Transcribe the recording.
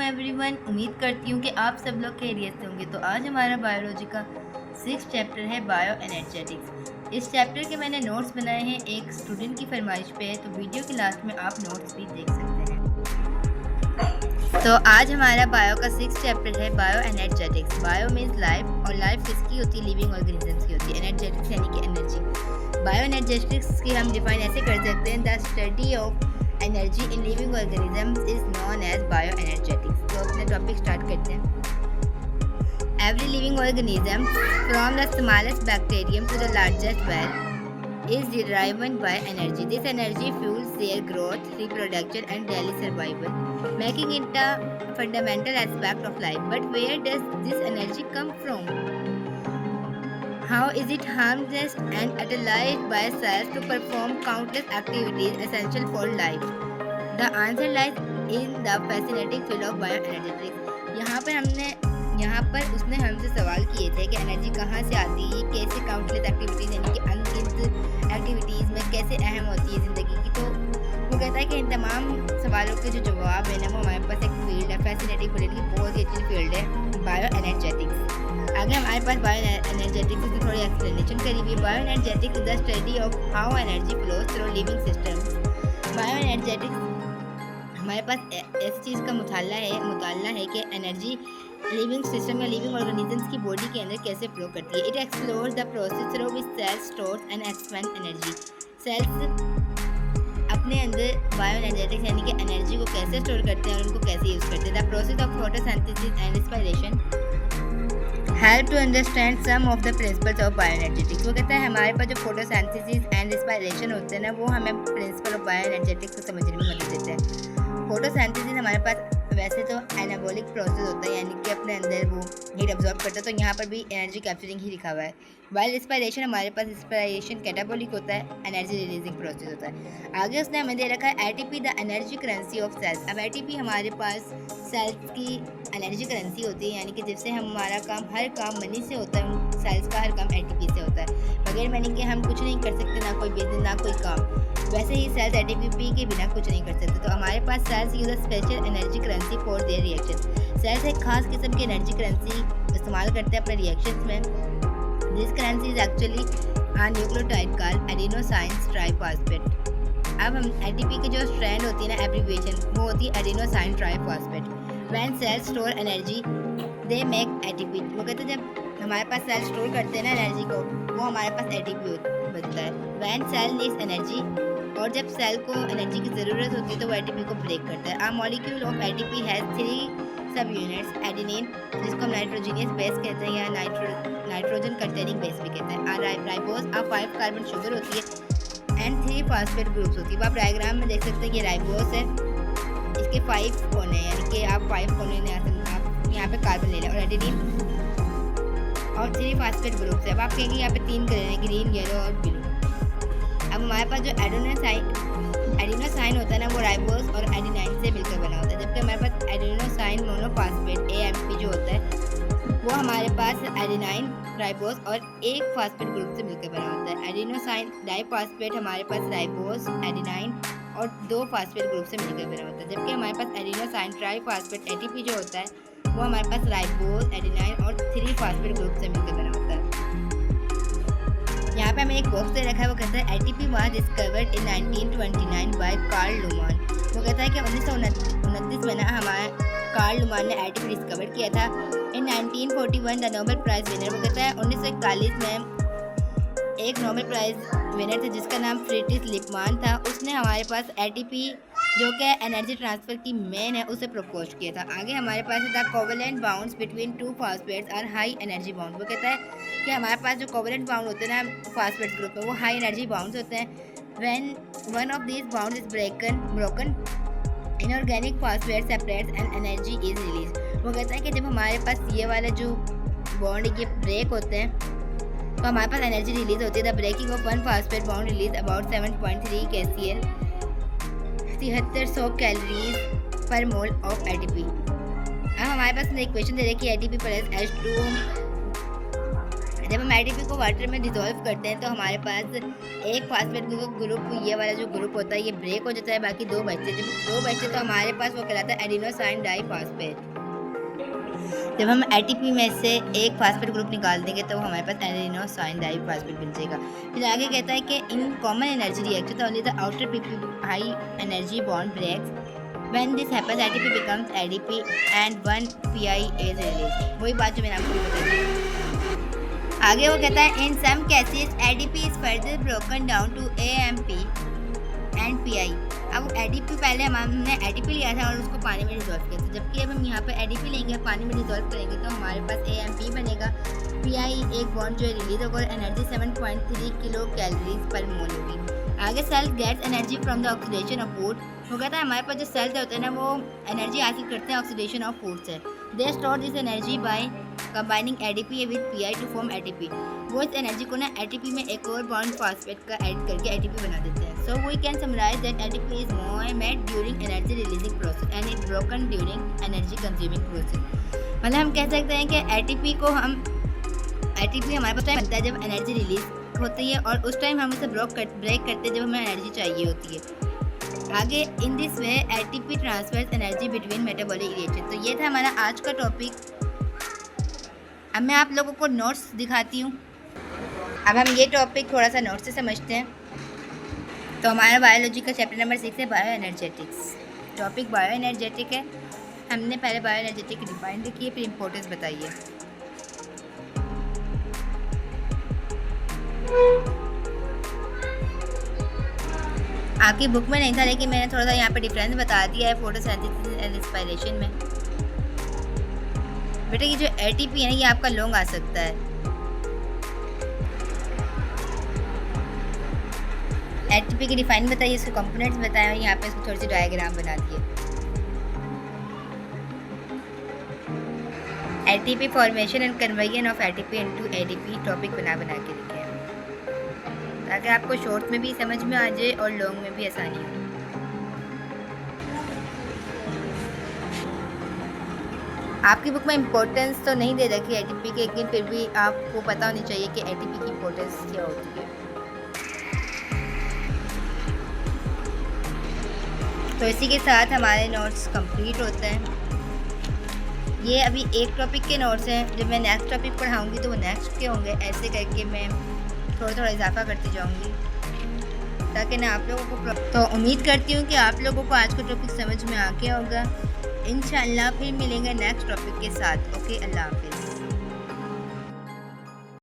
Everyone, उम्मीद करती हूँ कि आप सब लोग खैरियत से होंगे। तो आज हमारा बायोलॉजी का 6 चैप्टर है बायो एनर्जेटिक्स। इस चैप्टर के मैंने नोट्स बनाए हैं एक स्टूडेंट की फरमाइश पे है, तो वीडियो के लास्ट में आप नोट्स भी देख सकते हैं। तो आज हमारा बायो का 6 चैप्टर है bio energetics. Bio means life, और लाइफ किसकी होती है? लिविंग ऑर्गेनिजम्स की होती है। एनर्जेटिक्स यानी कि एनर्जी। बायो एनर्जेटिक्स की हम डिफाइन ऐसे कर सकते हैं, the study of energy in living organisms is known as bioenergetics. तो अपने टॉपिक स्टार्ट करते हैं। Every living organism from the smallest bacterium to the largest whale is derived by energy. This energy fuels their growth, reproduction and daily survival, making it a fundamental aspect of life. But where does this energy come from? How is it harnessed and utilized by cells to perform countless activities essential for life? The answer lies in the fascinating field of bioenergetics. यहाँ पर उसने हमसे सवाल किए थे कि energy कहाँ से आती है, कैसे काउंटलेस एक्टिविटीज़ यानी कि अनगिनत एक्टिविटीज़ में कैसे अहम होती है ज़िंदगी की। तो वो कहता है कि इन तमाम सवालों के जो जवाब है ना, वो हमारे पास एक फील्ड है, फैसिनेटिंग फील्ड की बहुत ही अच्छी फील्ड है बायो एनर्जेटिक्स। आगे हमारे पास बायो एनर्जेटिक्स की थोड़ी एक्सप्लेनेशन करी हुई। Bioenergetics is the study of how energy flows through living system. Bioenergetics हमारे पास ऐसी चीज़ का मुताला है कि एनर्जी लिविंग सिस्टम या लिविंग ऑर्गेनिजम्स की बॉडी के अंदर कैसे फ्लो करती है। It explores the process through which cells stores and expend energy. Cells अपने अंदर बायो एनर्जेटिक्स यानी कि एनर्जी को कैसे स्टोर करते हैं और उनको कैसे यूज़ करते हैं। The process of photosynthesis and respiration help to understand some of the principles of bioenergetics. वो कहता है हमारे पास जो फोटोसिंथेसिस एंड रेस्पिरेशन होते हैं ना, वो हमें प्रिंसिपल ऑफ बायो एनर्जेटिक्स को समझने में मदद देते हैं। फोटोसिंथेसिस हमारे पास वैसे तो एनाबॉलिक प्रोसेस होता है, यानी कि अपने अंदर वो हीट अब्जॉर्ब करता है, तो यहाँ पर भी एनर्जी कैप्चरिंग ही लिखा हुआ है। वाइल रेस्पिरेशन हमारे पास रेस्पिरेशन कैटाबॉलिक होता है, एनर्जी रिलीजिंग प्रोसेस होता है। आगे उसने हमें दे रखा है ATP the energy currency of cells. अब एटीपी हमारे पास सेल्स की एनर्जी करेंसी होती है, यानी कि जिससे हमारा हर काम मनी से होता है। सेल्स का हर काम एटीपी से होता है। बगैर मनी के हम कुछ नहीं कर सकते, ना कोई बिजनेस ना कोई काम। वैसे ही सेल्स एटीपी के बिना कुछ नहीं कर सकते। तो हमारे पास cells use a special energy currency for their reaction. Cells एक खास किस्म की एनर्जी करेंसी इस्तेमाल करते हैं अपने रिएक्शंस में। This currency is actually a nucleotide called adenosine triphosphate. अब हम एटीपी की जो स्ट्रैंड होती है ना, एब्रिविएशन, वो होती है adenosine triphosphate. When cells store energy they make ATP. वो कहते हैं जब हमारे पास सेल स्टोर करते हैं ना एनर्जी को, वो हमारे पास एटीपी बनता है। व्हेन सेल नीड्स एनर्जी, और जब सेल को एनर्जी की ज़रूरत होती है तो वो एटीपी को ब्रेक करता है। A molecule of ATP has 3 सब यूनिट्स। एडेनिन, जिसको हम नाइट्रोजनियस बेस कहते हैं या नाइट्रोजन कंटेनिंग बेस भी कहते हैं। राइबोस 5 कार्बन शुगर होती है एंड 3 फॉस्फेट ग्रुप्स होती है। आप डायग्राम में देख सकते हैं कि राइबोस है, इसके 5 कोने, यानी कि आप 5 कोने आप यहाँ पे कार्बन ले लें, और एडेनिन और 3 फॉस्फेट ग्रुप्स है। अब आप कहेंगे यहाँ पे 3 कलर हैं, ग्रीन, येलो और ब्लू। अब हमारे पास जो एडेनोसाइन होता है ना, वो राइबोस और एडेनाइन से मिलकर बना होता है। जबकि हमारे पास एडेनोसाइन मोनोफॉस्फेट AMP जो होता है, वो हमारे पास एडेनाइन, राइबोस और एक फॉस्फेट ग्रुप से मिलकर बना होता है। एडेनोसाइन डाइफॉस्फेट हमारे पास राइबोस, एडेनाइन और 2 फॉस्फेट ग्रुप से मिलकर बना होता है। जबकि हमारे पास एडेनोसाइन ट्राइफॉस्फेट ATP जो होता है, वो हमारे पास राइबोस, एडेनाइन और 3 फॉस्फेट ग्रुप से मिलकर बना होता है। यहाँ पे हमें एक बॉक्स दे रखा है, वो कहता है ATP was discovered in 1929 by Karl Lohmann. वो कहता है कि 1929 में ना हमारे कार्ल लुमान ने एटीपी डिस्कवर किया था। इन 1941 द नोबेल प्राइज़ विनर, वो कहता है 1941 में एक नोबेल प्राइज़ विनर था जिसका नाम फ्रीडरिख लिपमान था। उसने हमारे पास एटीपी जो कि एनर्जी ट्रांसफ़र की मेन है, उसे प्रपोज किया था। आगे हमारे पास the covalent bonds between 2 phosphates are high energy bond. वो कहता है कि हमारे पास जो कोवेलेंट बाउंड होते हैं ना फॉस्फेट ग्रुप में, वो हाई एनर्जी बाउंड्स होते हैं। When one of these bounds is broken inorganic phosphate separates and energy is release. वो कहता है कि जब हमारे पास ये वाले जो बॉन्ड ये ब्रेक होते हैं तो हमारे पास एनर्जी रिलीज होती है। The breaking of one phosphate bond release about 7.3 kcal 7300 calories per mole of ATP. अब हमारे पास एक क्वेश्चन दे रहे हैं कि एटीपी प्लस जब हम एटीपी को वाटर में डिसॉल्व करते हैं तो हमारे पास एक फास्फेट ग्रुप, ये वाला जो ग्रुप होता है ये ब्रेक हो जाता है, बाकी दो बचते हैं। जब दो बचते तो हमारे पास वो कहलाता है एडिनोसाइन डाइफॉस्फेट। जब हम एटीपी में से एक फास्फेट ग्रुप निकाल देंगे तो हमारे पास एडिनोसाइन डाइफॉस्फेट बन जाएगा। फिर आगे कहता है कि in common energy reaction only the outer P P high energy bond breaks when this happens ATP becomes ADP and 1 P I is released. वही बात जो मैंने आपको बताई। आगे वो कहता है in some cases ADP is further broken down to AMP and Pi. अब एडीपी पहले हमने एडीपी लिया था और उसको पानी में डिसॉल्व किया था, जबकि अब हम यहाँ पे एडीपी लेंगे, पानी में डिसॉल्व करेंगे तो हमारे पास एएमपी बनेगा। पीआई एक बॉन्ड जो है रिलीज होगा, energy 7.3 kilo calories per mole होगी। आगे cell gets energy from the oxidation of food. वो कहता है हमारे पास जो सेल्स होते हैं ना वो एनर्जी हासिल करते हैं ऑक्सीडेशन ऑफ फूड से। They store this energy by combining ADP with P I to form ATP. वो इस एनर्जी को ना एटीपी में एक और बॉन्ड फास्फेट का ऐड करके एटीपी बना देते हैं। So we can summarise that ATP is made during energy releasing process and is broken during energy consuming process. मतलब हम कह सकते हैं कि एटीपी हमारे पास टाइम बनता है जब एनर्जी रिलीज होती है और उस टाइम हम उसे ब्रेक करते हैं जब हमें एनर्जी चाहिए होती है। आगे in this way ATP transfers energy between metabolic reaction. तो ये था हमारा आज का टॉपिक। अब मैं आप लोगों को नोट्स दिखाती हूँ। अब हम ये टॉपिक थोड़ा सा नोट्स से समझते हैं। तो हमारा बायोलॉजी का चैप्टर नंबर 6 है bio energetics. Topic bio energetic है। हमने पहले बायो एनर्जेटिक की डिफाइन देखी है, फिर इम्पोर्टेंस बताइए। आपकी बुक में नहीं था लेकिन मैंने थोड़ा सा यहाँ पे डिफरेंस बता दिया है फोटोसिंथेसिस एंड रेस्पिरेशन में। बेटा ये जो एटीपी है ना ये आपका लॉन्ग आ सकता है। एटीपी की डिफाइन बताइए, इसके कंपोनेंट्स बताएं और यहाँ पे इसको थोड़ी सी डायग्राम बना दिए। ATP formation and conversion of ATP into ADP topic बना के लिखे हैं ताकि आपको शॉर्ट में भी समझ में आ जाए और लॉन्ग में भी आसानी हो। आपकी बुक में इम्पोर्टेंस तो नहीं दे रखी एटीपी की, लेकिन फिर भी आपको पता होनी चाहिए कि एटीपी की इम्पोर्टेंस क्या होती है। तो इसी के साथ हमारे नोट्स कंप्लीट होते हैं। ये अभी एक टॉपिक के नोट्स हैं, जब मैं नेक्स्ट टॉपिक पढ़ाऊँगी तो वो नेक्स्ट के होंगे। ऐसे करके मैं थोड़ा इजाफा करती जाऊँगी ताकि ना आप लोगों को। तो उम्मीद करती हूँ कि आप लोगों को आज का टॉपिक समझ में आ गया होगा। इंशाल्लाह फिर मिलेंगे नेक्स्ट टॉपिक के साथ। ओके, अल्लाह हाफिज़।